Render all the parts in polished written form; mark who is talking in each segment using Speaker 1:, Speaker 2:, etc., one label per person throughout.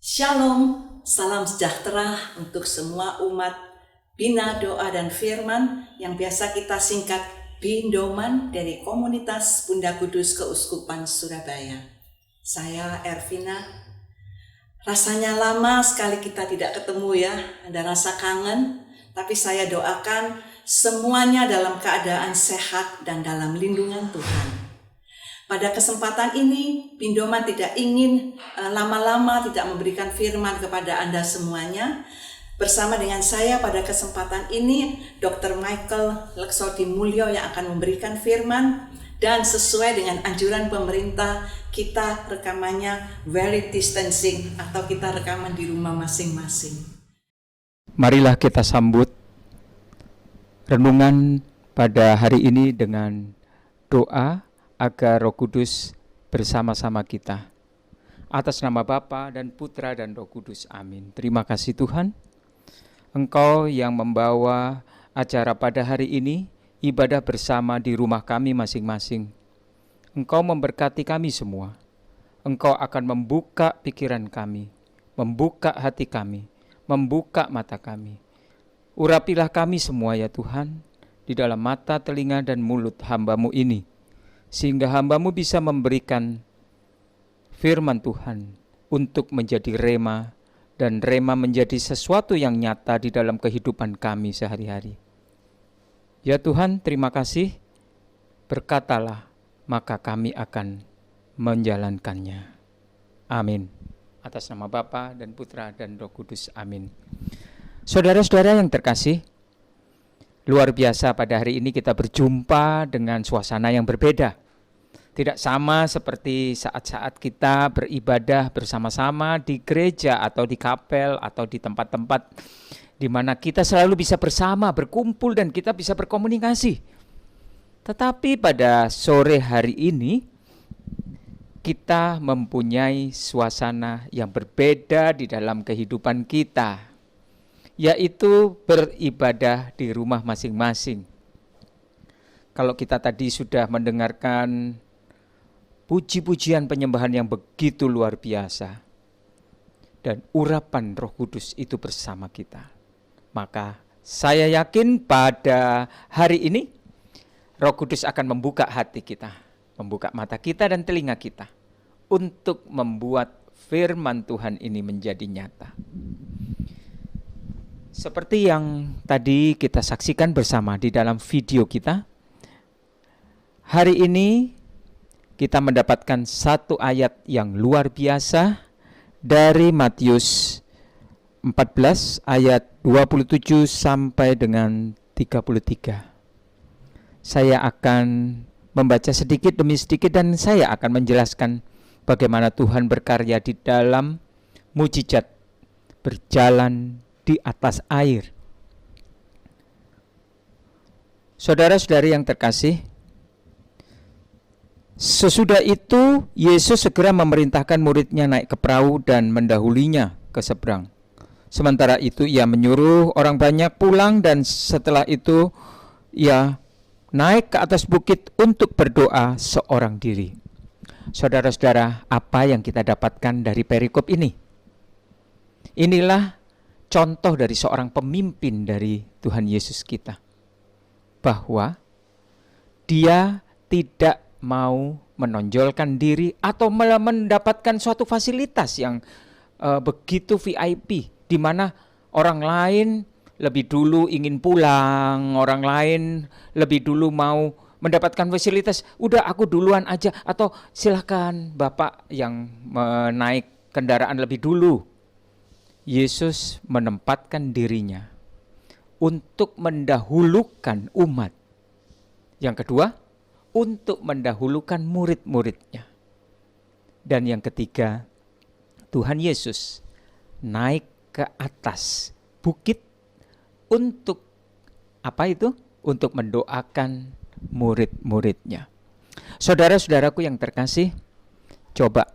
Speaker 1: Shalom, salam sejahtera untuk semua umat Bina Doa dan Firman yang biasa kita singkat Bindoman dari Komunitas Bunda Kudus Keuskupan Surabaya. Saya Ervina. Rasanya lama sekali kita tidak ketemu ya, ada rasa kangen, tapi saya doakan semuanya dalam keadaan sehat dan dalam lindungan Tuhan. Pada kesempatan ini, Bindoman tidak ingin lama-lama tidak memberikan firman kepada Anda semuanya. Bersama dengan saya pada kesempatan ini, Dr. Michael Leksodi Mulyo yang akan memberikan firman. Dan sesuai dengan anjuran pemerintah, kita rekamannya very distancing atau kita rekaman di rumah masing-masing.
Speaker 2: Marilah kita sambut renungan pada hari ini dengan doa agar Roh Kudus bersama-sama kita. Atas nama Bapa dan Putra dan Roh Kudus, amin. Terima kasih Tuhan, Engkau yang membawa acara pada hari ini, ibadah bersama di rumah kami masing-masing. Engkau memberkati kami semua. Engkau akan membuka pikiran kami, membuka hati kami, membuka mata kami. Urapilah kami semua ya Tuhan, di dalam mata, telinga, dan mulut hamba-Mu ini, sehingga hamba-Mu bisa memberikan firman Tuhan untuk menjadi rema, dan rema menjadi sesuatu yang nyata di dalam kehidupan kami sehari-hari. Ya Tuhan, terima kasih, berkatalah, maka kami akan menjalankannya. Amin. Atas nama Bapa dan Putra dan Roh Kudus, amin. Saudara-saudara yang terkasih, luar biasa pada hari ini kita berjumpa dengan suasana yang berbeda. Tidak sama seperti saat-saat kita beribadah bersama-sama di gereja atau di kapel atau di tempat-tempat di mana kita selalu bisa bersama, berkumpul dan kita bisa berkomunikasi. Tetapi pada sore hari ini kita mempunyai suasana yang berbeda di dalam kehidupan kita, yaitu beribadah di rumah masing-masing. Kalau kita tadi sudah mendengarkan puji-pujian penyembahan yang begitu luar biasa dan urapan Roh Kudus itu bersama kita, maka saya yakin pada hari ini Roh Kudus akan membuka hati kita, membuka mata kita dan telinga kita untuk membuat firman Tuhan ini menjadi nyata. Seperti yang tadi kita saksikan bersama di dalam video kita, hari ini kita mendapatkan satu ayat yang luar biasa dari Matius 14 ayat 27 sampai dengan 33. Saya akan membaca sedikit demi sedikit dan saya akan menjelaskan bagaimana Tuhan berkarya di dalam mujizat berjalan di atas air. Saudara-saudari yang terkasih, sesudah itu Yesus segera memerintahkan muridnya naik ke perahu dan mendahulinya ke seberang. Sementara itu ia menyuruh orang banyak pulang dan setelah itu ia naik ke atas bukit untuk berdoa seorang diri. Saudara-saudara, apa yang kita dapatkan dari perikop ini? Inilah contoh dari seorang pemimpin dari Tuhan Yesus kita, bahwa dia tidak mau menonjolkan diri atau mendapatkan suatu fasilitas yang begitu VIP, di mana orang lain lebih dulu ingin pulang, orang lain lebih dulu mau mendapatkan fasilitas, udah aku duluan aja, atau silakan Bapak yang menaik kendaraan lebih dulu. Yesus menempatkan dirinya untuk mendahulukan umat. Yang kedua, untuk mendahulukan murid-muridnya. Dan yang ketiga, Tuhan Yesus naik ke atas bukit untuk apa itu? Untuk mendoakan murid-muridnya. Saudara-saudaraku yang terkasih, coba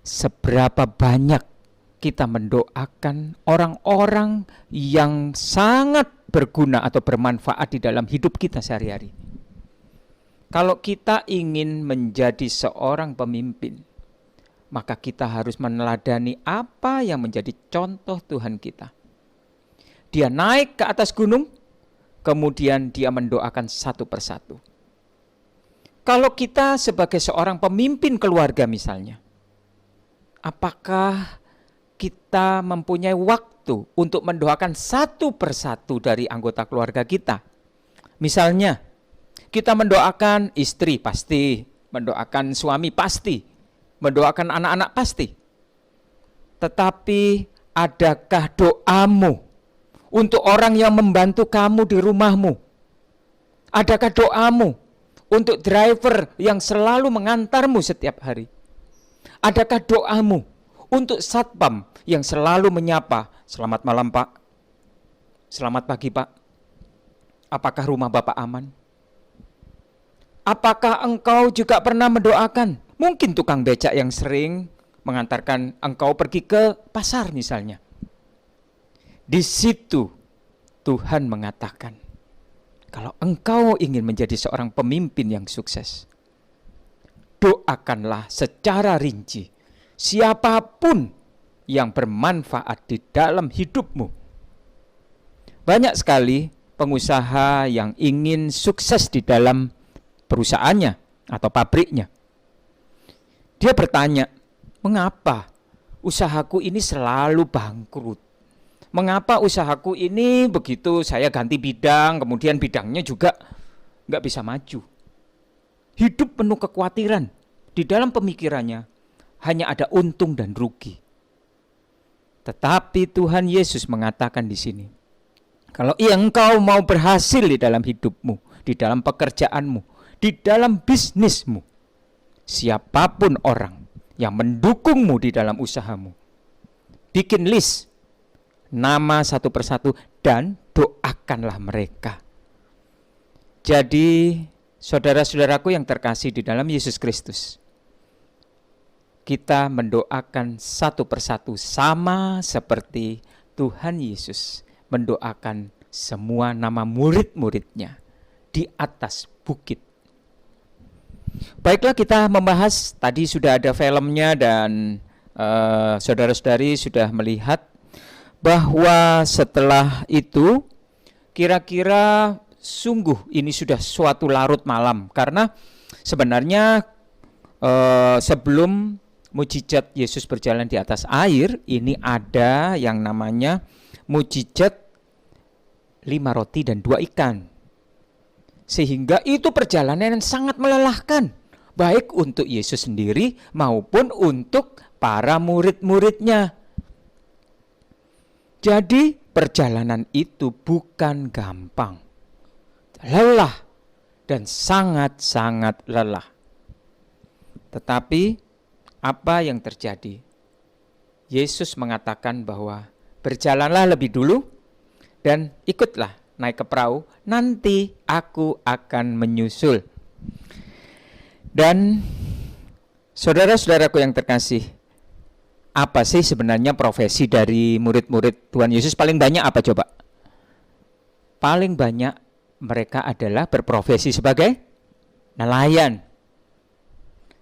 Speaker 2: seberapa banyak kita mendoakan orang-orang yang sangat berguna atau bermanfaat di dalam hidup kita sehari-hari. Kalau kita ingin menjadi seorang pemimpin, maka kita harus meneladani apa yang menjadi contoh Tuhan kita. Dia naik ke atas gunung, kemudian dia mendoakan satu persatu. Kalau kita sebagai seorang pemimpin keluarga misalnya, apakah kita mempunyai waktu untuk mendoakan satu persatu dari anggota keluarga kita? Misalnya, kita mendoakan istri pasti, mendoakan suami pasti, mendoakan anak-anak pasti. Tetapi adakah doamu untuk orang yang membantu kamu di rumahmu? Adakah doamu untuk driver yang selalu mengantarmu setiap hari? Adakah doamu untuk satpam yang selalu menyapa, "Selamat malam Pak, selamat pagi Pak, apakah rumah Bapak aman?" Apakah engkau juga pernah mendoakan mungkin tukang becak yang sering mengantarkan engkau pergi ke pasar misalnya? Di situ Tuhan mengatakan, kalau engkau ingin menjadi seorang pemimpin yang sukses, doakanlah secara rinci siapapun yang bermanfaat di dalam hidupmu. Banyak sekali pengusaha yang ingin sukses di dalam perusahaannya atau pabriknya. Dia bertanya, mengapa usahaku ini selalu bangkrut? Mengapa usahaku ini begitu saya ganti bidang, kemudian bidangnya juga nggak bisa maju? Hidup penuh kekhawatiran. Di dalam pemikirannya hanya ada untung dan rugi. Tetapi Tuhan Yesus mengatakan di sini, kalau engkau mau berhasil di dalam hidupmu, di dalam pekerjaanmu, di dalam bisnismu, siapapun orang yang mendukungmu di dalam usahamu, bikin list nama satu persatu dan doakanlah mereka. Jadi saudara-saudaraku yang terkasih di dalam Yesus Kristus, kita mendoakan satu persatu sama seperti Tuhan Yesus mendoakan semua nama murid-muridnya di atas bukit. Baiklah, kita membahas, tadi sudah ada filmnya dan saudara-saudari sudah melihat bahwa setelah itu kira-kira sungguh ini sudah suatu larut malam, karena sebenarnya sebelum mujizat Yesus berjalan di atas air, ini ada yang namanya mujizat 5 roti dan 2 ikan. Sehingga itu perjalanan yang sangat melelahkan, baik untuk Yesus sendiri maupun untuk para murid-muridnya. Jadi perjalanan itu bukan gampang, lelah dan sangat-sangat lelah. Tetapi apa yang terjadi? Yesus mengatakan bahwa berjalanlah lebih dulu dan ikutlah naik ke perahu, nanti aku akan menyusul. Dan saudara-saudaraku yang terkasih, apa sih sebenarnya profesi dari murid-murid Tuhan Yesus? Paling banyak apa coba? Paling banyak mereka adalah berprofesi sebagai nelayan.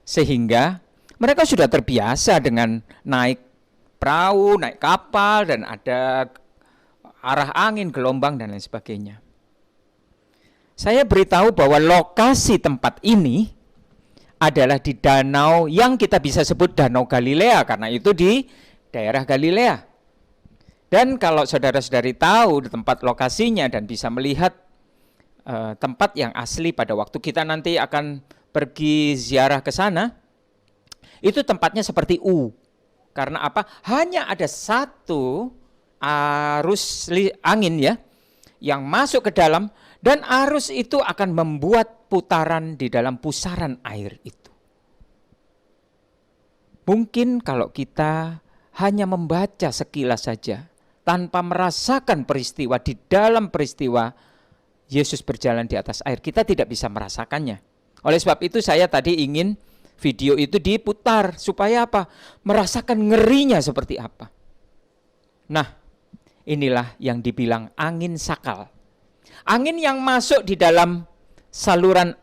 Speaker 2: Sehingga mereka sudah terbiasa dengan naik perahu, naik kapal, dan ada arah angin, gelombang, dan lain sebagainya. Saya beritahu bahwa lokasi tempat ini adalah di danau yang kita bisa sebut Danau Galilea, karena itu di daerah Galilea. Dan kalau saudara-saudari tahu di tempat lokasinya dan bisa melihat tempat yang asli pada waktu kita nanti akan pergi ziarah ke sana, itu tempatnya seperti U. Karena apa? Hanya ada satu arus angin ya yang masuk ke dalam, dan arus itu akan membuat putaran di dalam pusaran air itu. Mungkin kalau kita hanya membaca sekilas saja tanpa merasakan peristiwa, di dalam peristiwa Yesus berjalan di atas air, kita tidak bisa merasakannya. Oleh sebab itu saya tadi ingin video itu diputar supaya apa? Merasakan ngerinya seperti apa. Nah, inilah yang dibilang angin sakal. Angin yang masuk di dalam saluran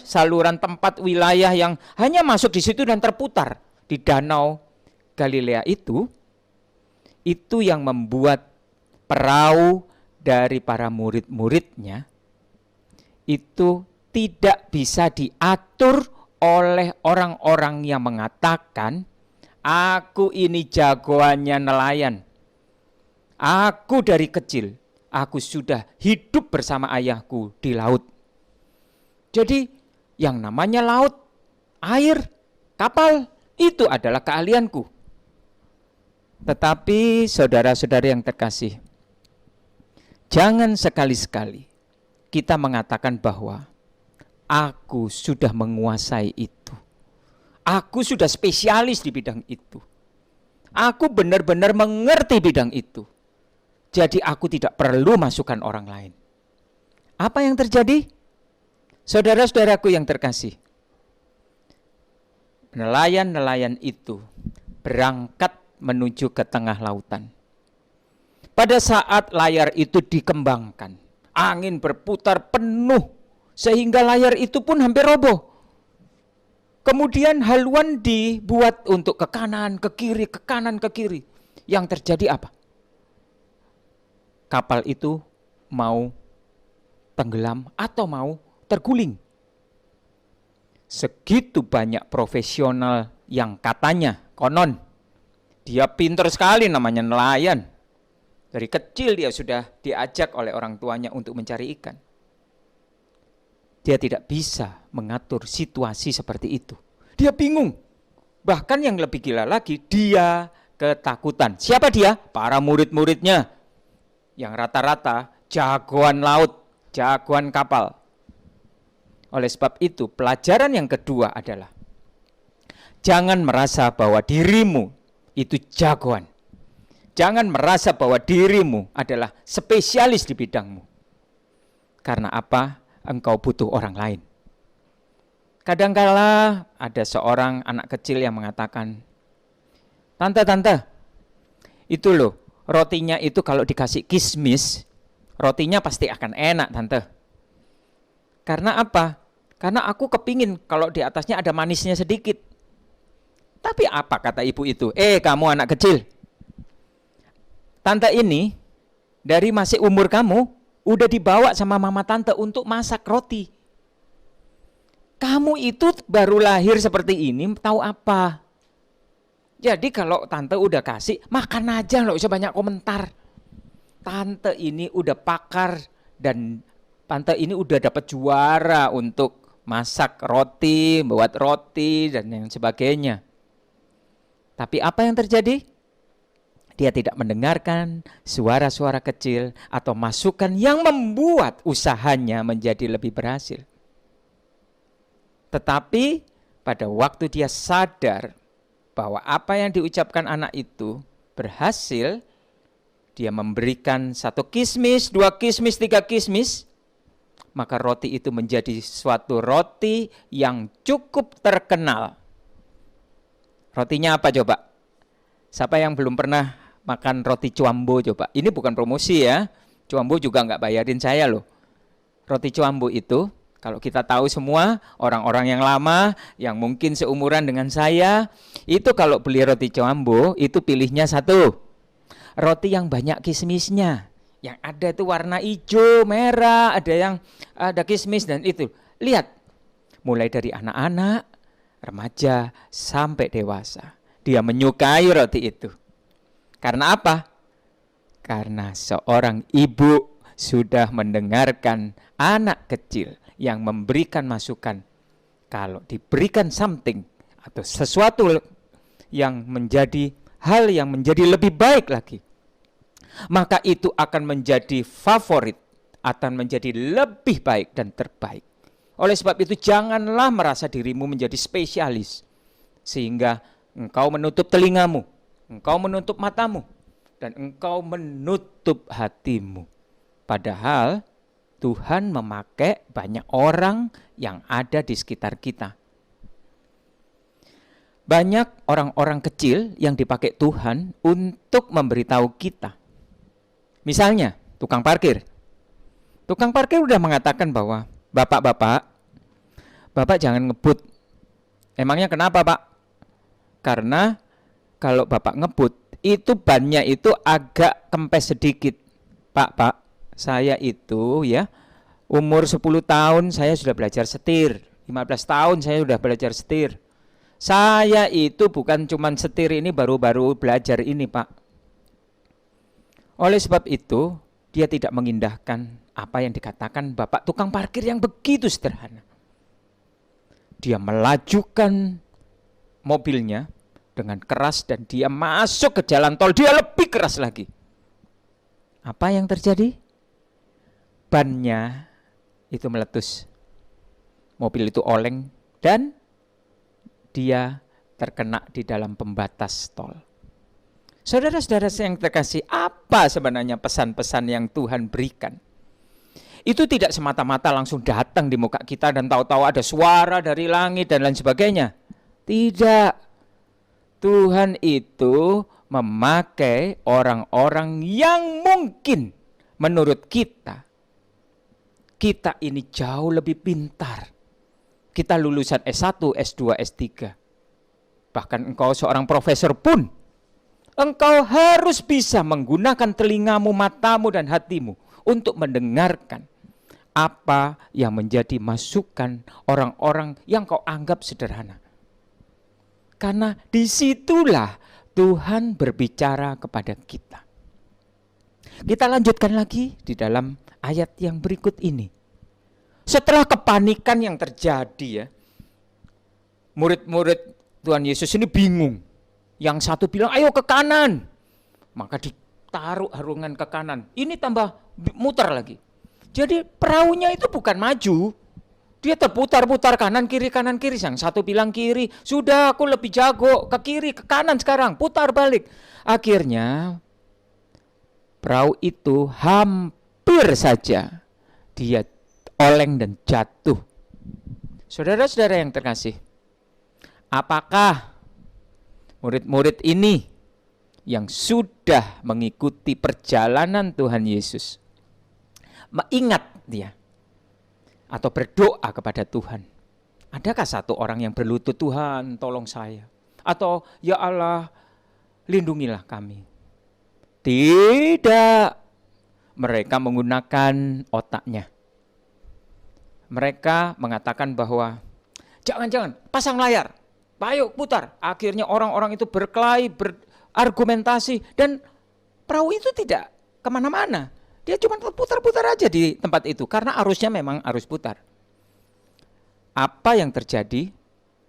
Speaker 2: saluran tempat wilayah yang hanya masuk di situ dan terputar di danau Galilea itu yang membuat perahu dari para murid-muridnya itu tidak bisa diatur oleh orang-orang yang mengatakan, aku ini jagoannya nelayan. Aku dari kecil, aku sudah hidup bersama ayahku di laut. Jadi yang namanya laut, air, kapal, itu adalah keahlianku. Tetapi saudara-saudara yang terkasih, jangan sekali-sekali kita mengatakan bahwa aku sudah menguasai itu. Aku sudah spesialis di bidang itu. Aku benar-benar mengerti bidang itu. Jadi aku tidak perlu masukan orang lain. Apa yang terjadi? Saudara-saudaraku yang terkasih, nelayan-nelayan itu berangkat menuju ke tengah lautan. Pada saat layar itu dikembangkan, angin berputar penuh sehingga layar itu pun hampir roboh. Kemudian haluan dibuat untuk ke kanan, ke kiri, ke kanan, ke kiri. Yang terjadi apa? Kapal itu mau tenggelam atau mau terguling. Segitu banyak profesional yang katanya konon dia pintar sekali, namanya nelayan. Dari kecil dia sudah diajak oleh orang tuanya untuk mencari ikan. Dia tidak bisa mengatur situasi seperti itu. Dia bingung. Bahkan yang lebih gila lagi, dia ketakutan. Siapa dia? Para murid-muridnya. Yang rata-rata jagoan laut, jagoan kapal. Oleh sebab itu, pelajaran yang kedua adalah jangan merasa bahwa dirimu itu jagoan. Jangan merasa bahwa dirimu adalah spesialis di bidangmu. Karena apa? Engkau butuh orang lain. Kadangkala ada seorang anak kecil yang mengatakan, Tante, itu loh, rotinya itu kalau dikasih kismis, rotinya pasti akan enak, Tante. Karena apa? Karena aku kepingin kalau di atasnya ada manisnya sedikit. Tapi apa kata ibu itu? Kamu anak kecil. Tante ini dari masih umur kamu udah dibawa sama mama tante untuk masak roti. Kamu itu baru lahir seperti ini, tahu apa? Jadi kalau tante udah kasih, makan aja, nggak usah banyak komentar. Tante ini udah pakar dan tante ini udah dapat juara untuk masak roti, buat roti dan yang sebagainya. Tapi apa yang terjadi? Dia tidak mendengarkan suara-suara kecil atau masukan yang membuat usahanya menjadi lebih berhasil. Tetapi pada waktu dia sadar bahwa apa yang diucapkan anak itu berhasil, dia memberikan 1 kismis, 2 kismis, 3 kismis, maka roti itu menjadi suatu roti yang cukup terkenal. Rotinya apa coba? Siapa yang belum pernah makan roti Cuambo coba? Ini bukan promosi ya. Cuambo juga nggak bayarin saya loh. Roti Cuambo itu, kalau kita tahu semua, orang-orang yang lama, yang mungkin seumuran dengan saya, itu kalau beli roti Cuambo, itu pilihnya 1. Roti yang banyak kismisnya. Yang ada itu warna hijau, merah, ada kismis dan itu. Lihat, mulai dari anak-anak, remaja sampai dewasa. Dia menyukai roti itu. Karena apa? Karena seorang ibu sudah mendengarkan anak kecil yang memberikan masukan. Kalau diberikan something atau sesuatu yang menjadi hal yang menjadi lebih baik lagi, maka itu akan menjadi favorit, akan menjadi lebih baik dan terbaik. Oleh sebab itu janganlah merasa dirimu menjadi spesialis sehingga engkau menutup telingamu, engkau menutup matamu, dan engkau menutup hatimu. Padahal Tuhan memakai banyak orang yang ada di sekitar kita. Banyak orang-orang kecil yang dipakai Tuhan untuk memberitahu kita. Misalnya, tukang parkir. Tukang parkir udah mengatakan bahwa Bapak-bapak, Bapak jangan ngebut. Emangnya kenapa, Pak? Karena kalau Bapak ngebut, itu bannya itu agak kempes sedikit. Pak, saya itu ya, umur 10 tahun saya sudah belajar setir. 15 tahun saya sudah belajar setir. Saya itu bukan cuman setir ini baru-baru belajar ini, Pak. Oleh sebab itu, dia tidak mengindahkan apa yang dikatakan Bapak tukang parkir yang begitu sederhana. Dia melajukan mobilnya dengan keras dan dia masuk ke jalan tol, dia lebih keras lagi. Apa yang terjadi? Bannya itu meletus. Mobil itu oleng dan dia terkena di dalam pembatas tol. Saudara-saudara yang terkasih, apa sebenarnya pesan-pesan yang Tuhan berikan? Itu tidak semata-mata langsung datang di muka kita dan tahu-tahu ada suara dari langit dan lain sebagainya. Tidak. Tuhan itu memakai orang-orang yang mungkin menurut kita ini jauh lebih pintar. Kita lulusan S1, S2, S3. Bahkan engkau seorang profesor pun, engkau harus bisa menggunakan telingamu, matamu, dan hatimu untuk mendengarkan apa yang menjadi masukan orang-orang yang kau anggap sederhana. Karena disitulah Tuhan berbicara kepada kita. Kita lanjutkan lagi di dalam ayat yang berikut ini. Setelah kepanikan yang terjadi ya, murid-murid Tuhan Yesus ini bingung. Yang satu bilang, ayo ke kanan. Maka ditaruh harungan ke kanan. Ini tambah muter lagi. Jadi perahunya itu bukan maju. Dia terputar-putar kanan kiri. Yang satu bilang kiri, sudah aku lebih jago, ke kiri, ke kanan sekarang, putar balik. Akhirnya perahu itu hampir saja dia oleng dan jatuh. Saudara-saudara yang terkasih, apakah murid-murid ini yang sudah mengikuti perjalanan Tuhan Yesus mengingat dia atau berdoa kepada Tuhan? Adakah satu orang yang berlutut, Tuhan tolong saya, atau ya Allah lindungilah kami? Tidak. Mereka menggunakan otaknya. Mereka mengatakan bahwa jangan pasang layar, ayo putar. Akhirnya orang-orang itu berkelahi, berargumentasi, dan perahu itu tidak kemana-mana. Dia cuma putar-putar aja di tempat itu, karena arusnya memang arus putar. Apa yang terjadi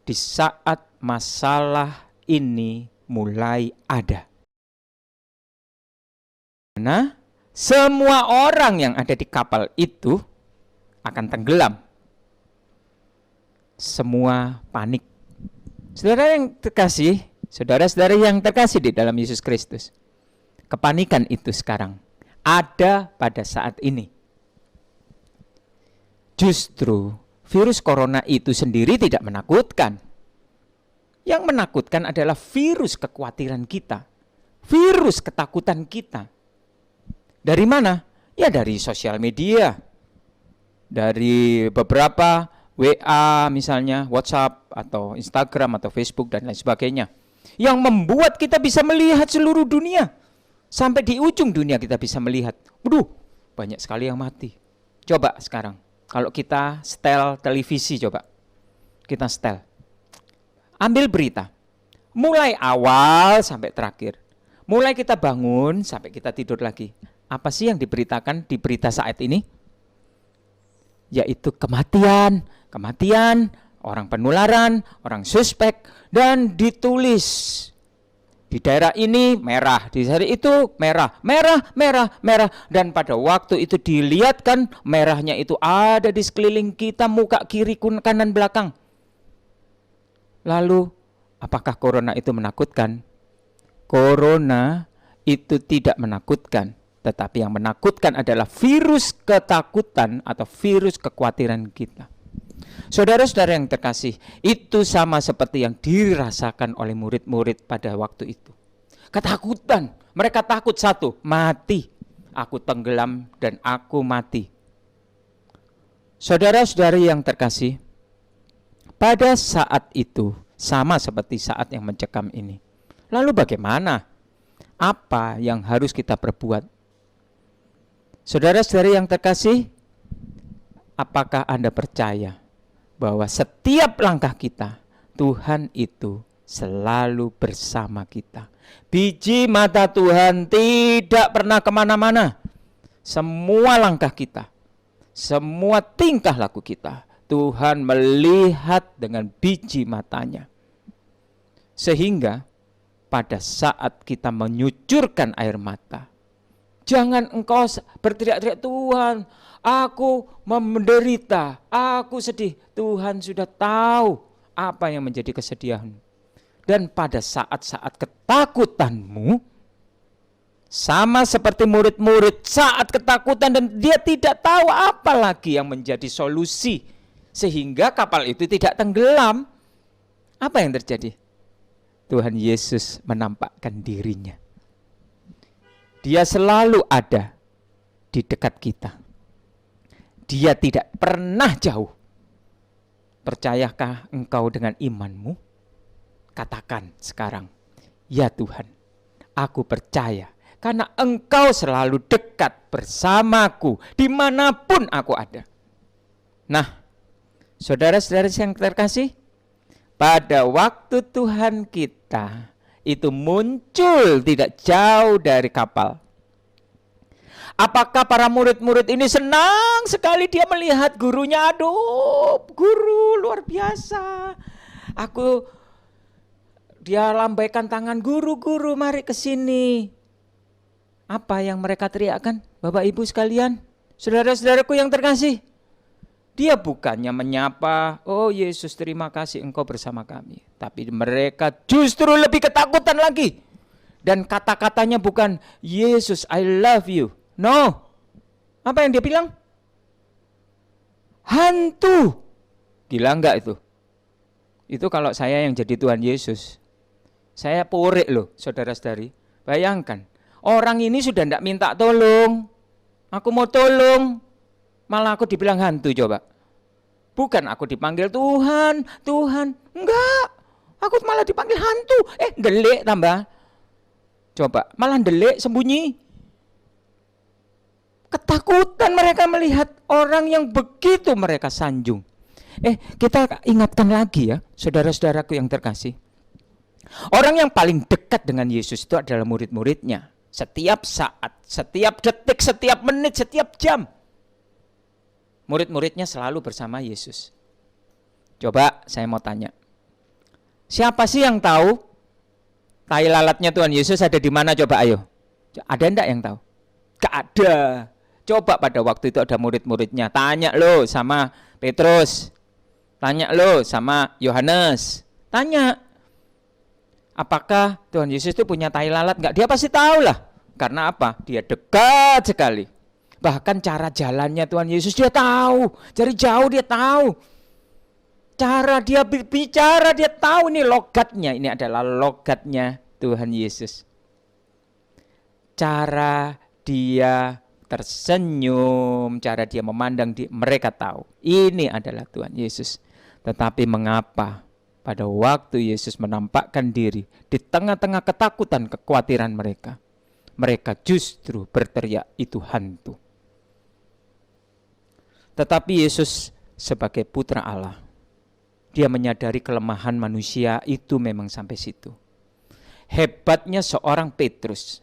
Speaker 2: di saat masalah ini mulai ada? Karena semua orang yang ada di kapal itu akan tenggelam. Semua panik. Saudara yang terkasih, saudara-saudara yang terkasih di dalam Yesus Kristus, kepanikan itu sekarang ada pada saat ini. Justru virus corona itu sendiri tidak menakutkan. Yang menakutkan adalah virus kekhawatiran kita, virus ketakutan kita. Dari mana? Ya dari sosial media, dari beberapa WA misalnya, WhatsApp atau Instagram atau Facebook dan lain sebagainya, yang membuat kita bisa melihat seluruh dunia. Sampai di ujung dunia kita bisa melihat, waduh, banyak sekali yang mati. Coba sekarang, kalau kita setel televisi, coba kita setel. Ambil berita, mulai awal sampai terakhir. Mulai kita bangun sampai kita tidur lagi. Apa sih yang diberitakan di berita saat ini? Yaitu kematian, orang penularan, orang suspek, dan ditulis di daerah ini merah, di daerah itu merah, dan pada waktu itu dilihatkan merahnya itu ada di sekeliling kita, muka kiri, kanan, belakang. Lalu, apakah corona itu menakutkan? Corona itu tidak menakutkan, tetapi yang menakutkan adalah virus ketakutan atau virus kekhawatiran kita. Saudara-saudara yang terkasih, itu sama seperti yang dirasakan oleh murid-murid pada waktu itu. Ketakutan, mereka takut satu, mati. Aku tenggelam dan aku mati. Saudara-saudari yang terkasih, pada saat itu sama seperti saat yang mencekam ini. Lalu bagaimana? Apa yang harus kita perbuat? Saudara-saudari yang terkasih, apakah Anda percaya bahwa setiap langkah kita, Tuhan itu selalu bersama kita? Biji mata Tuhan tidak pernah kemana-mana. Semua langkah kita, semua tingkah laku kita, Tuhan melihat dengan biji matanya. Sehingga pada saat kita menyucurkan air mata, jangan engkau berteriak-teriak, Tuhan, aku menderita, aku sedih. Tuhan sudah tahu apa yang menjadi kesedihanmu. Dan pada saat-saat ketakutanmu, sama seperti murid-murid saat ketakutan dan dia tidak tahu apa lagi yang menjadi solusi sehingga kapal itu tidak tenggelam. Apa yang terjadi? Tuhan Yesus menampakkan dirinya. Dia selalu ada di dekat kita. Dia tidak pernah jauh. Percayakah engkau dengan imanmu? Katakan sekarang, ya Tuhan, aku percaya karena engkau selalu dekat bersamaku dimanapun aku ada. Nah, saudara-saudara yang terkasih, pada waktu Tuhan kita itu muncul tidak jauh dari kapal, apakah para murid-murid ini senang sekali dia melihat gurunya? Aduh, guru luar biasa. Dia lambaikan tangan, guru mari ke sini. Apa yang mereka teriakkan? Bapak Ibu sekalian, saudara-saudaraku yang terkasih, dia bukannya menyapa, oh Yesus terima kasih engkau bersama kami. Tapi mereka justru lebih ketakutan lagi. Dan kata-katanya bukan, Yesus I love you. No. Apa yang dia bilang? Hantu. Gila enggak itu? Itu kalau saya yang jadi Tuhan Yesus. Saya porek loh, saudara-saudari. Bayangkan, orang ini sudah tidak minta tolong. Aku mau tolong, malah aku dibilang hantu coba. Bukan aku dipanggil Tuhan, Tuhan. Enggak, aku malah dipanggil hantu. Delik tambah. Coba, malah delik sembunyi. Ketakutan mereka melihat orang yang begitu mereka sanjung. Kita ingatkan lagi ya, saudara-saudaraku yang terkasih. Orang yang paling dekat dengan Yesus itu adalah murid-muridnya. Setiap saat, setiap detik, setiap menit, setiap jam. Murid-muridnya selalu bersama Yesus. Coba saya mau tanya. Siapa sih yang tahu tai lalatnya Tuhan Yesus ada di mana? Coba ayo. Ada enggak yang tahu? Gak ada. Coba pada waktu itu ada murid-muridnya. Tanya lo sama Petrus. Tanya lo sama Yohanes. Tanya. Apakah Tuhan Yesus itu punya tai lalat? Enggak, dia pasti tahu lah. Karena apa? Dia dekat sekali. Bahkan cara jalannya Tuhan Yesus dia tahu. Dari jauh dia tahu. Cara dia bicara dia tahu, ini logatnya. Ini adalah logatnya Tuhan Yesus. Cara dia tersenyum, cara dia memandang, mereka tahu. Ini adalah Tuhan Yesus. Tetapi mengapa pada waktu Yesus menampakkan diri di tengah-tengah ketakutan, kekhawatiran mereka, mereka justru berteriak itu hantu. Tetapi Yesus sebagai putra Allah, dia menyadari kelemahan manusia itu memang sampai situ. Hebatnya seorang Petrus,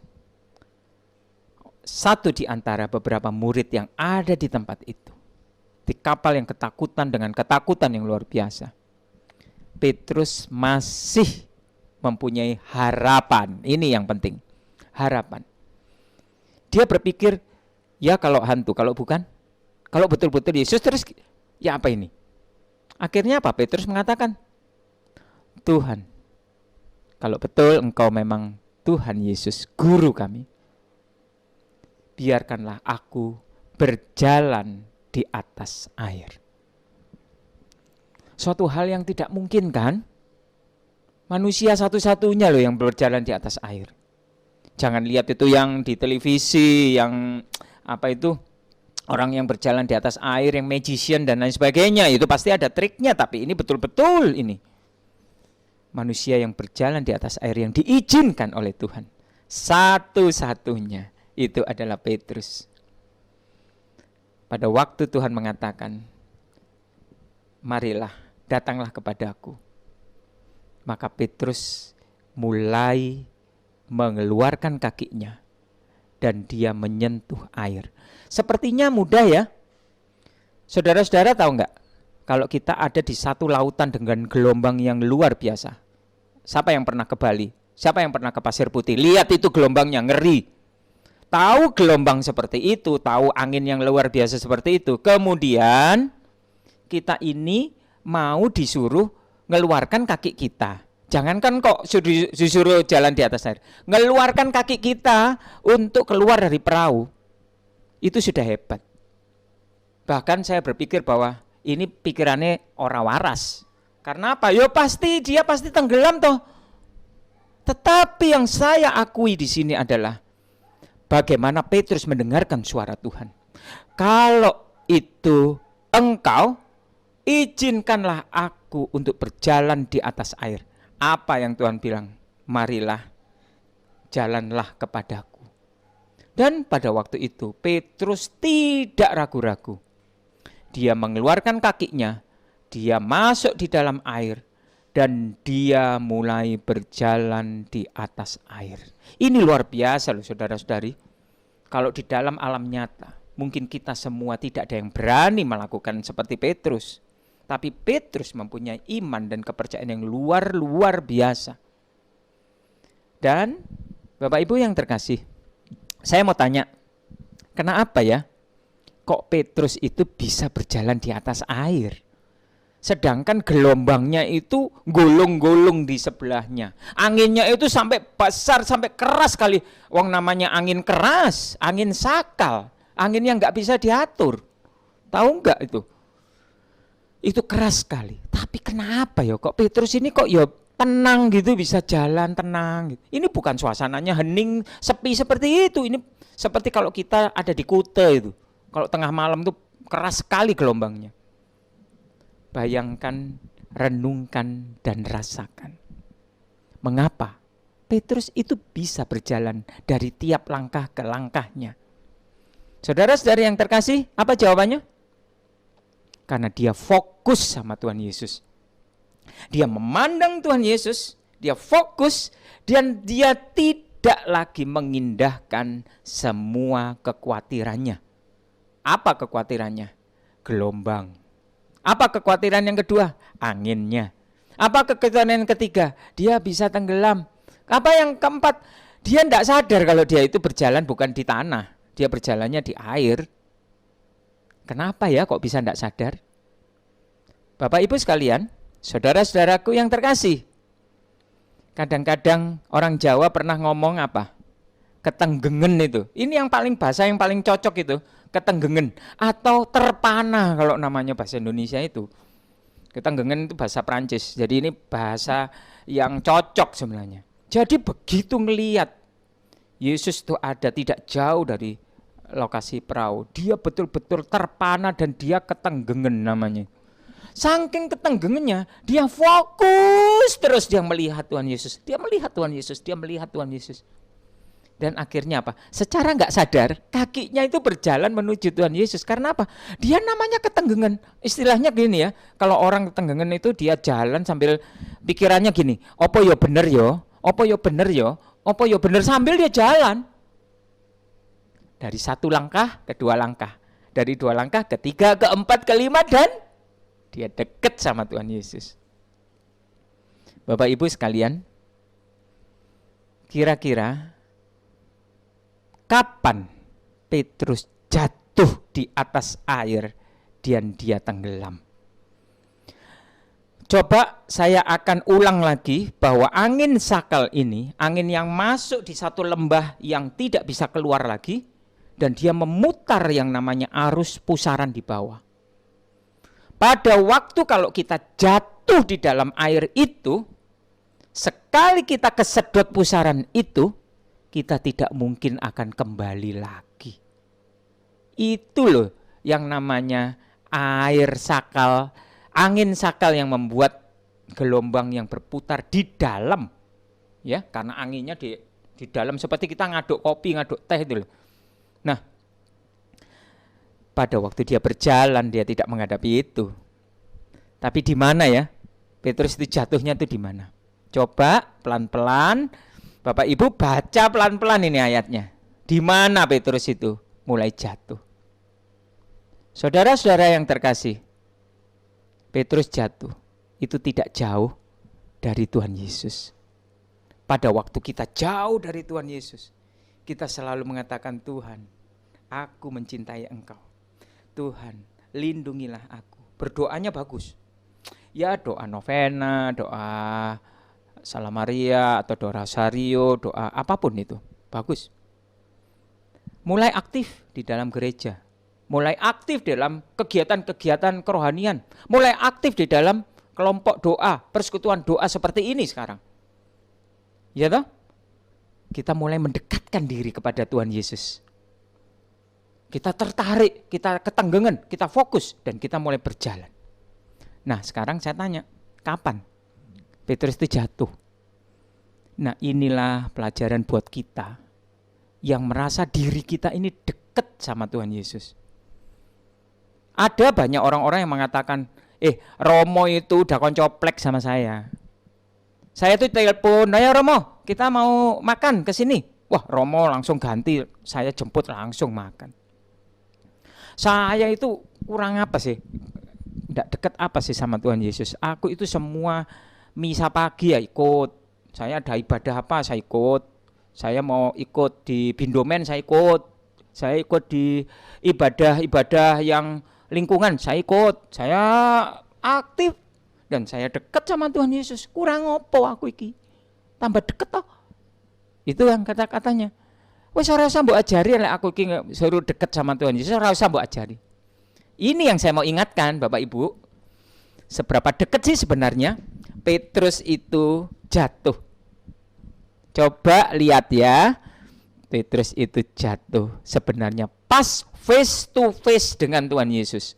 Speaker 2: satu di antara beberapa murid yang ada di tempat itu, di kapal yang ketakutan dengan ketakutan yang luar biasa, Petrus masih mempunyai harapan. Ini yang penting, harapan. Dia berpikir, ya kalau hantu, kalau bukan, kalau betul-betul Yesus, terus ya apa ini? Akhirnya apa? Petrus mengatakan, Tuhan, kalau betul engkau memang Tuhan Yesus, guru kami, biarkanlah aku berjalan di atas air. Suatu hal yang tidak mungkin kan? Manusia satu-satunya loh yang berjalan di atas air. Jangan lihat itu yang di televisi, yang apa itu, Orang yang berjalan di atas air, yang magician dan lain sebagainya, itu pasti ada triknya. Tapi ini betul-betul ini manusia yang berjalan di atas air yang diizinkan oleh Tuhan. Satu-satunya itu adalah Petrus. Pada waktu Tuhan mengatakan, marilah, datanglah kepadaku. Maka Petrus mulai mengeluarkan kakinya dan dia menyentuh air. Sepertinya mudah ya. Saudara-saudara tahu enggak? Kalau kita ada di satu lautan dengan gelombang yang luar biasa. Siapa yang pernah ke Bali? Siapa yang pernah ke Pasir Putih? Lihat itu gelombangnya, ngeri. Tahu gelombang seperti itu, tahu angin yang luar biasa seperti itu. Kemudian kita ini mau disuruh ngeluarkan kaki kita. Jangankan kok disuruh jalan di atas air. Ngeluarkan kaki kita untuk keluar dari perahu. Itu sudah hebat. Bahkan saya berpikir bahwa ini pikirannya orang waras. Karena apa? Dia pasti tenggelam toh. Tetapi yang saya akui di sini adalah bagaimana Petrus mendengarkan suara Tuhan. Kalau itu engkau, izinkanlah aku untuk berjalan di atas air. Apa yang Tuhan bilang? Marilah, jalanlah kepadaku. Dan pada waktu itu Petrus tidak ragu-ragu. Dia mengeluarkan kakinya, dia masuk di dalam air, dan dia mulai berjalan di atas air. Ini luar biasa loh saudara-saudari. Kalau di dalam alam nyata, mungkin kita semua tidak ada yang berani melakukan seperti Petrus. Tapi Petrus mempunyai iman dan kepercayaan yang luar biasa. Dan Bapak Ibu yang terkasih, saya mau tanya, kenapa ya kok Petrus itu bisa berjalan di atas air? Sedangkan gelombangnya itu gulung-gulung di sebelahnya. Anginnya itu sampai besar, sampai keras sekali. Wong namanya angin keras, angin sakal, angin yang nggak bisa diatur. Tahu nggak itu? Itu keras sekali. Tapi kenapa ya kok Petrus ini kok ya tenang gitu, bisa jalan tenang gitu. Ini bukan suasananya hening, sepi seperti itu. Ini seperti kalau kita ada di Kuta itu. Kalau tengah malam tuh keras sekali gelombangnya. Bayangkan, renungkan dan rasakan. Mengapa Petrus itu bisa berjalan dari tiap langkah ke langkahnya? Saudara-saudari yang terkasih, apa jawabannya? Karena dia fokus sama Tuhan Yesus. Dia memandang Tuhan Yesus, dia fokus, dan dia tidak lagi mengindahkan semua kekhawatirannya. Apa kekhawatirannya? Gelombang. Apa kekhawatiran yang kedua? Anginnya. Apa kekhawatiran yang ketiga? Dia bisa tenggelam. Apa yang keempat? Dia tidak sadar kalau dia itu berjalan bukan di tanah, dia berjalannya di air. Kenapa ya kok bisa tidak sadar? Bapak Ibu sekalian, saudara-saudaraku yang terkasih, kadang-kadang orang Jawa pernah ngomong apa? Ketenggengen itu. Ini yang paling bahasa yang paling cocok itu, ketenggengen atau terpana kalau namanya bahasa Indonesia itu. Ketenggengen itu bahasa Prancis. Jadi ini bahasa yang cocok sebenarnya. Jadi begitu ngelihat Yesus itu ada tidak jauh dari lokasi perahu, dia betul-betul terpana dan dia ketenggengen namanya. Saking ketenggengennya, dia fokus terus, dia melihat Tuhan Yesus. Dia melihat Tuhan Yesus, dia melihat Tuhan Yesus. Dan akhirnya apa? Secara nggak sadar, kakinya itu berjalan menuju Tuhan Yesus. Karena apa? Dia namanya ketenggengen. Istilahnya gini ya, kalau orang ketenggengen itu dia jalan sambil pikirannya gini, opo yo bener yo, opo yo bener yo, opo yo bener, sambil dia jalan. Dari satu langkah ke dua langkah, dari dua langkah ke tiga, ke empat, ke lima, dan dia dekat sama Tuhan Yesus. Bapak Ibu sekalian, kira-kira kapan Petrus jatuh di atas air dan dia tenggelam? Coba saya akan ulang lagi bahwa angin sakal ini, angin yang masuk di satu lembah yang tidak bisa keluar lagi, dan dia memutar yang namanya arus pusaran di bawah. Pada waktu kalau kita jatuh di dalam air itu, sekali kita kesedot pusaran itu, kita tidak mungkin akan kembali lagi. Itu loh yang namanya air sakal, angin sakal yang membuat gelombang yang berputar di dalam, ya, karena anginnya di dalam, seperti kita ngaduk kopi, ngaduk teh itu loh. Nah, pada waktu dia berjalan dia tidak menghadapi itu. Tapi di mana ya? Petrus itu jatuhnya itu di mana? Coba pelan-pelan Bapak Ibu baca pelan-pelan ini ayatnya. Di mana Petrus itu mulai jatuh? Saudara-saudara yang terkasih, Petrus jatuh itu tidak jauh dari Tuhan Yesus. Pada waktu kita jauh dari Tuhan Yesus, kita selalu mengatakan, Tuhan, aku mencintai Engkau. Tuhan, lindungilah aku. Berdoanya bagus. Ya, doa novena, doa Salam Maria, atau doa Rosario, doa apapun itu, bagus. Mulai aktif di dalam gereja, mulai aktif dalam kegiatan-kegiatan kerohanian, mulai aktif di dalam kelompok doa, persekutuan doa seperti ini sekarang. Ya toh? Kita mulai mendekatkan diri kepada Tuhan Yesus. Kita tertarik, kita ketenggengan, kita fokus, dan kita mulai berjalan. Nah, sekarang saya tanya, kapan Petrus itu jatuh? Nah, inilah pelajaran buat kita yang merasa diri kita ini dekat sama Tuhan Yesus. Ada banyak orang-orang yang mengatakan, Romo itu udah koncoplek sama saya. Saya tuh telepon, ayo Romo, kita mau makan ke sini. Wah, Romo langsung ganti, saya jemput langsung makan. Saya itu kurang apa sih? Tidak dekat apa sih sama Tuhan Yesus? Aku itu semua misa pagi ya ikut. Saya ada ibadah apa saya ikut. Saya mau ikut di Bindomen saya ikut. Saya ikut di ibadah-ibadah yang lingkungan saya ikut. Saya aktif dan saya dekat sama Tuhan Yesus. Kurang opo aku iki? Tambah deket toh. Itu yang kata-katanya. Wes ora usah mbok ajari lek aku iki suruh deket sama Tuhan Yesus, ora usah mbok ajari. Ini yang saya mau ingatkan Bapak Ibu. Seberapa dekat sih sebenarnya Petrus itu jatuh? Coba lihat ya. Petrus itu jatuh sebenarnya pas face to face dengan Tuhan Yesus.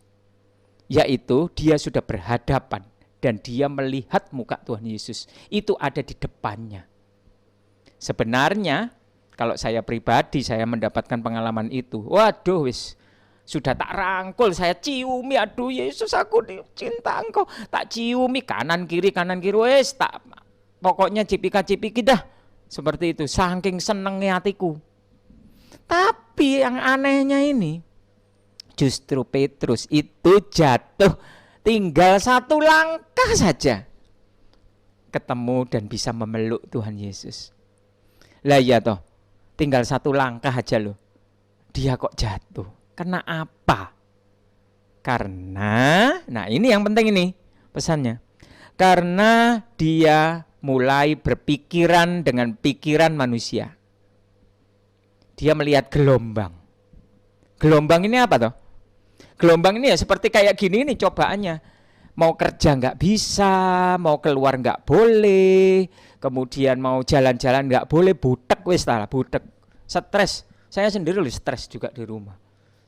Speaker 2: Yaitu dia sudah berhadapan dan dia melihat muka Tuhan Yesus. Itu ada di depannya. Sebenarnya kalau saya pribadi, saya mendapatkan pengalaman itu. Waduh, wis sudah tak rangkul, saya ciumi, aduh Yesus aku cinta Engkau. Tak ciumi kanan kiri, wis tak pokoknya cipika-cipiki dah. Seperti itu, saking senengnya hatiku. Tapi yang anehnya ini, justru Petrus itu jatuh tinggal satu langkah saja ketemu dan bisa memeluk Tuhan Yesus. Lah iya toh. Tinggal satu langkah aja loh, dia kok jatuh. Karena apa? Karena, nah ini yang penting ini pesannya. Karena dia mulai berpikiran dengan pikiran manusia. Dia melihat gelombang. Gelombang ini apa toh? Gelombang ini ya seperti kayak gini nih cobaannya. Mau kerja nggak bisa, mau keluar nggak boleh, kemudian mau jalan-jalan nggak boleh, butek wis lah, butek, stres. Saya sendiri loh stres juga di rumah.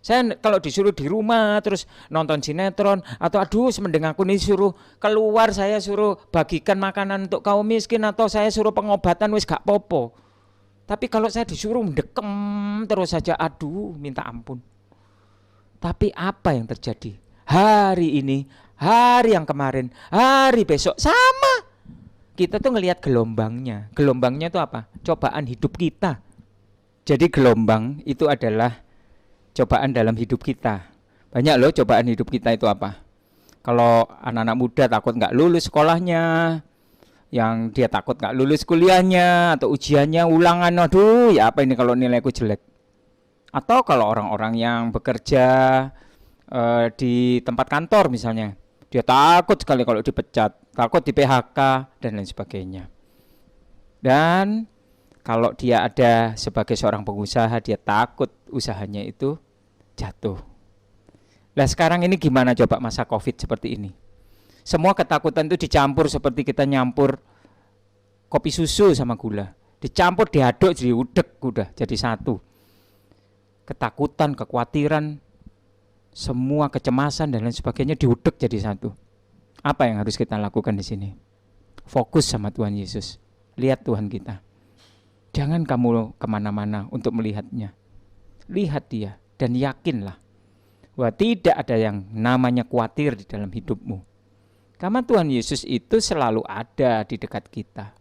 Speaker 2: Saya kalau disuruh di rumah terus nonton sinetron atau aduh semending aku nih suruh keluar, saya suruh bagikan makanan untuk kaum miskin atau saya suruh pengobatan wis gak popo. Tapi kalau saya disuruh mendekem terus saja, aduh minta ampun. Tapi apa yang terjadi? Hari ini, hari yang kemarin, hari besok sama. Kita tuh ngelihat gelombangnya. Gelombangnya itu apa? Cobaan hidup kita. Jadi gelombang itu adalah cobaan dalam hidup kita. Banyak loh cobaan hidup kita itu apa? Kalau anak-anak muda takut nggak lulus sekolahnya, yang dia takut nggak lulus kuliahnya atau ujiannya ulangan, aduh ya apa ini kalau nilaiku jelek. Atau kalau orang-orang yang bekerja di tempat kantor misalnya, dia takut sekali kalau dipecat, takut di PHK dan lain sebagainya. Dan kalau dia ada sebagai seorang pengusaha, dia takut usahanya itu jatuh. Nah sekarang ini gimana coba masa COVID seperti ini? Semua ketakutan itu dicampur seperti kita nyampur kopi susu sama gula. Dicampur, diaduk, jadi udek, udah jadi satu. ketakutan, kekhawatiran, semua kecemasan dan lain sebagainya diudek jadi satu. Apa yang harus kita lakukan di sini? Fokus sama Tuhan Yesus. Lihat Tuhan kita. Jangan kamu kemana-mana untuk melihatnya. Lihat dia dan yakinlah bahwa tidak ada yang namanya khawatir di dalam hidupmu. Karena Tuhan Yesus itu selalu ada di dekat kita.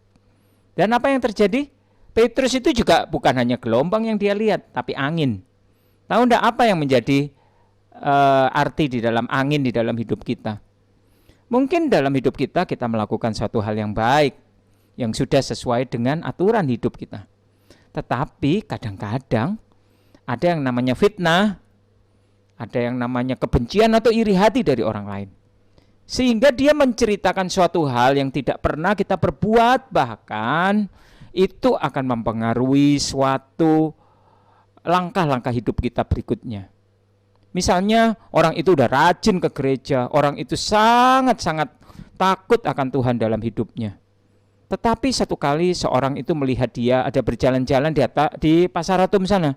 Speaker 2: Dan apa yang terjadi? Petrus itu juga bukan hanya gelombang yang dia lihat, tapi angin. Tahu enggak apa yang menjadi arti di dalam angin di dalam hidup kita? Mungkin dalam hidup kita melakukan suatu hal yang baik, yang sudah sesuai dengan aturan hidup kita. Tetapi kadang-kadang ada yang namanya fitnah, ada yang namanya kebencian atau iri hati dari orang lain. Sehingga dia menceritakan suatu hal yang tidak pernah kita perbuat, bahkan itu akan mempengaruhi suatu langkah-langkah hidup kita berikutnya. Misalnya orang itu udah rajin ke gereja, orang itu sangat-sangat takut akan Tuhan dalam hidupnya. Tetapi satu kali seorang itu melihat dia ada berjalan-jalan di Pasar Atom sana.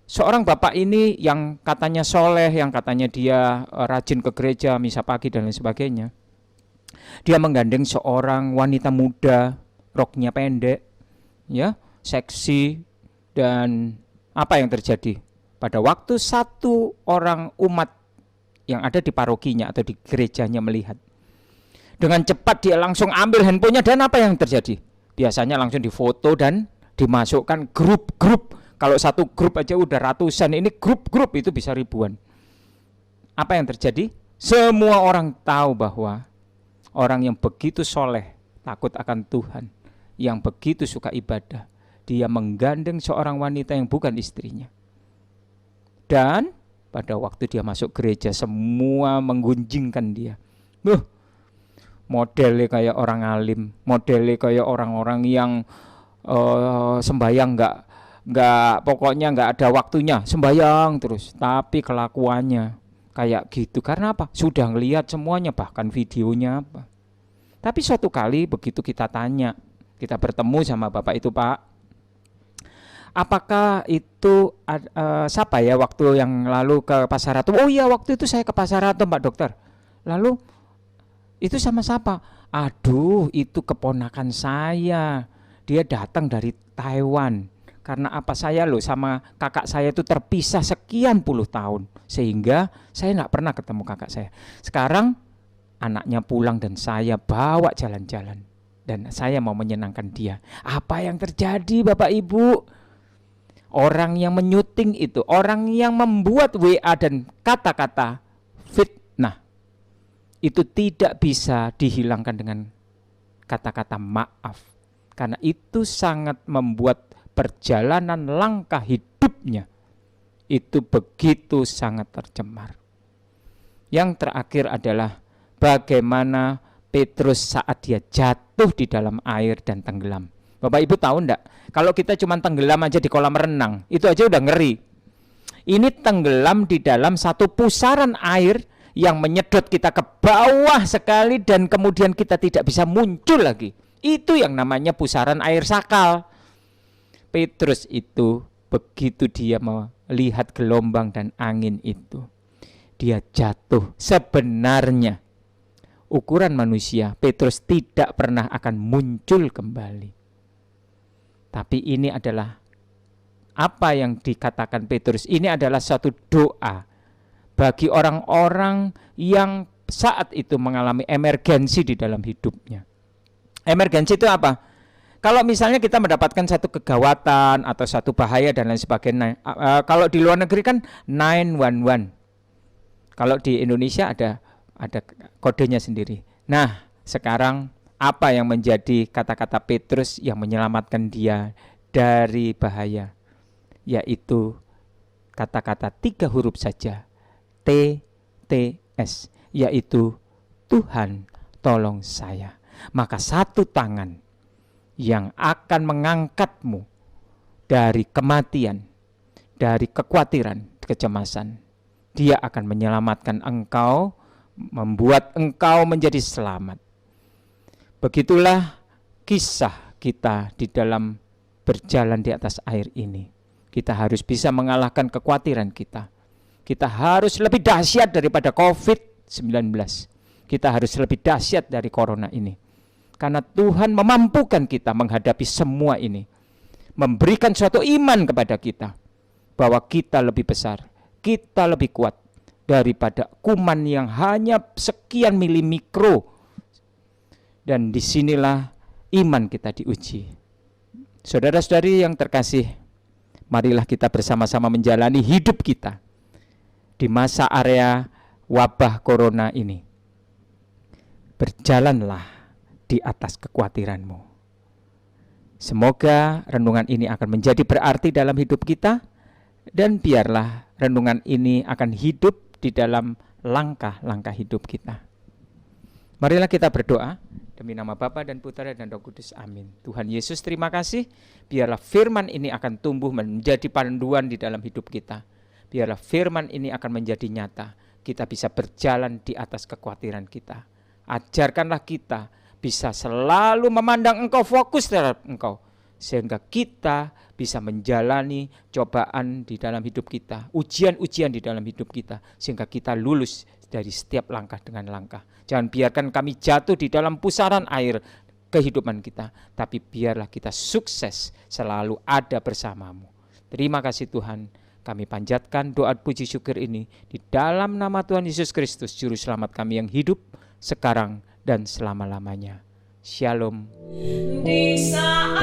Speaker 2: Seorang bapak ini yang katanya soleh, yang katanya dia rajin ke gereja, misa pagi dan lain sebagainya. Dia menggandeng seorang wanita muda, roknya pendek, ya, seksi, dan apa yang terjadi? Pada waktu satu orang umat yang ada di parokinya atau di gerejanya melihat, dengan cepat dia langsung ambil handphonenya dan apa yang terjadi? Biasanya langsung difoto dan dimasukkan grup-grup. Kalau satu grup aja udah ratusan, ini grup-grup itu bisa ribuan. Apa yang terjadi? Semua orang tahu bahwa orang yang begitu soleh, takut akan Tuhan, yang begitu suka ibadah, dia menggandeng seorang wanita yang bukan istrinya. Dan pada waktu dia masuk gereja, semua menggunjingkan dia. Modelnya kayak orang alim, modelnya kayak orang-orang yang sembahyang pokoknya nggak ada waktunya, sembahyang terus. Tapi kelakuannya kayak gitu. Karena apa? Sudah ngelihat semuanya, bahkan videonya apa. Tapi suatu kali begitu kita tanya, kita bertemu sama bapak itu, Pak, apakah itu siapa ya waktu yang lalu ke Pasar Atom? Oh iya, waktu itu saya ke Pasar Atom, Pak Dokter. Lalu itu sama siapa? Aduh, itu keponakan saya. Dia datang dari Taiwan. Karena apa, saya loh sama kakak saya itu terpisah sekian puluh tahun. Sehingga saya gak pernah ketemu kakak saya. Sekarang anaknya pulang dan saya bawa jalan-jalan. Dan saya mau menyenangkan dia. Apa yang terjadi Bapak Ibu? Orang yang menyuting itu, orang yang membuat WA dan kata-kata fitnah, itu tidak bisa dihilangkan dengan kata-kata maaf. Karena itu sangat membuat perjalanan langkah hidupnya itu begitu sangat tercemar. Yang terakhir adalah bagaimana Petrus saat dia jatuh di dalam air dan tenggelam. Bapak Ibu tahu enggak? Kalau kita cuma tenggelam aja di kolam renang, itu aja udah ngeri. Ini tenggelam di dalam satu pusaran air yang menyedot kita ke bawah sekali dan kemudian kita tidak bisa muncul lagi. Itu yang namanya pusaran air sakal. Petrus itu begitu dia melihat gelombang dan angin itu, dia jatuh. Sebenarnya ukuran manusia, Petrus tidak pernah akan muncul kembali. Tapi ini adalah apa yang dikatakan Petrus, ini adalah satu doa bagi orang-orang yang saat itu mengalami emergensi di dalam hidupnya. Emergensi itu apa? Kalau misalnya kita mendapatkan satu kegawatan atau satu bahaya dan lain sebagainya, kalau di luar negeri kan 911. Kalau di Indonesia ada kodenya sendiri. Nah, sekarang apa yang menjadi kata-kata Petrus yang menyelamatkan dia dari bahaya? Yaitu kata-kata 3 huruf saja, TTS, yaitu Tuhan tolong saya. Maka satu tangan yang akan mengangkatmu dari kematian, dari kekhawatiran, kecemasan. Dia akan menyelamatkan engkau, membuat engkau menjadi selamat. Begitulah kisah kita di dalam berjalan di atas air ini. Kita harus bisa mengalahkan kekhawatiran kita. Kita harus lebih dahsyat daripada COVID-19. Kita harus lebih dahsyat dari corona ini. Karena Tuhan memampukan kita menghadapi semua ini. Memberikan suatu iman kepada kita. Bahwa kita lebih besar, kita lebih kuat daripada kuman yang hanya sekian milimikro. Dan disinilah iman kita diuji. Saudara-saudari yang terkasih, marilah kita bersama-sama menjalani hidup kita di masa area wabah corona ini. Berjalanlah di atas kekhawatiranmu. Semoga renungan ini akan menjadi berarti dalam hidup kita, dan biarlah renungan ini akan hidup di dalam langkah-langkah hidup kita. Marilah kita berdoa demi nama Bapa dan Putra dan Roh Kudus. Amin. Tuhan Yesus, terima kasih. Biarlah firman ini akan tumbuh menjadi panduan di dalam hidup kita. Biarlah firman ini akan menjadi nyata. Kita bisa berjalan di atas kekhawatiran kita. Ajarkanlah kita bisa selalu memandang Engkau, fokus terhadap Engkau. Sehingga kita bisa menjalani cobaan di dalam hidup kita, ujian-ujian di dalam hidup kita, sehingga kita lulus dari setiap langkah dengan langkah. Jangan biarkan kami jatuh di dalam pusaran air kehidupan kita, tapi biarlah kita sukses selalu ada bersamamu. Terima kasih Tuhan, kami panjatkan doa puji syukur ini di dalam nama Tuhan Yesus Kristus, Juru Selamat kami yang hidup sekarang dan selama-lamanya. Shalom.
Speaker 1: Di saat